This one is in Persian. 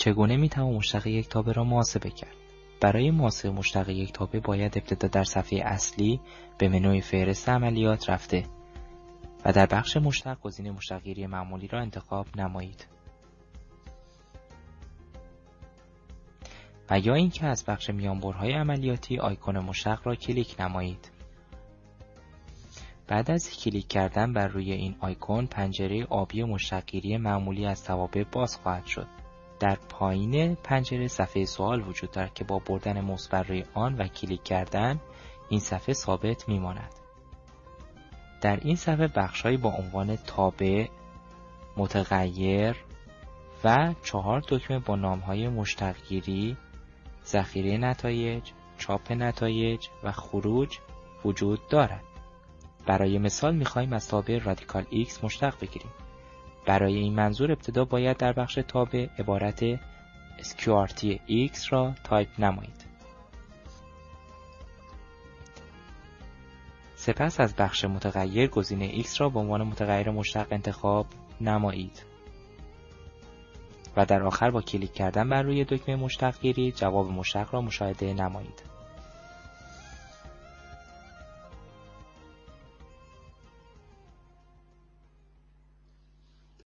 چگونه میتوان مشتق یک تابع را محاسبه کرد؟ برای محاسبه مشتق یک تابع باید ابتدا در صفحه اصلی به منوی فهرست عملیات رفته و در بخش مشتق گزینه مشتق‌گیری معمولی را انتخاب نمایید. و یا اینکه از بخش میانبرهای عملیاتی آیکون مشتق را کلیک نمایید. بعد از کلیک کردن بر روی این آیکون پنجره آبی مشتق‌گیری معمولی از توابع باز خواهد شد. در پایین پنجره صفحه سوال وجود دارد که با بردن موس بر روی آن و کلیک کردن این صفحه ثابت میماند. در این صفحه بخش‌هایی با عنوان تابع، متغیر و 4 دکمه با نام‌های مشتق‌گیری، ذخیره نتایج، چاپ نتایج و خروج وجود دارد. برای مثال می‌خواهیم از تابع رادیکال x مشتق بگیریم. برای این منظور ابتدا باید در بخش تابع عبارت sqrt x را تایپ نمایید. سپس از بخش متغیر گزینه x را به عنوان متغیر مشتق انتخاب نمایید. و در آخر با کلیک کردن بر روی دکمه مشتق گیری جواب مشتق را مشاهده نمایید.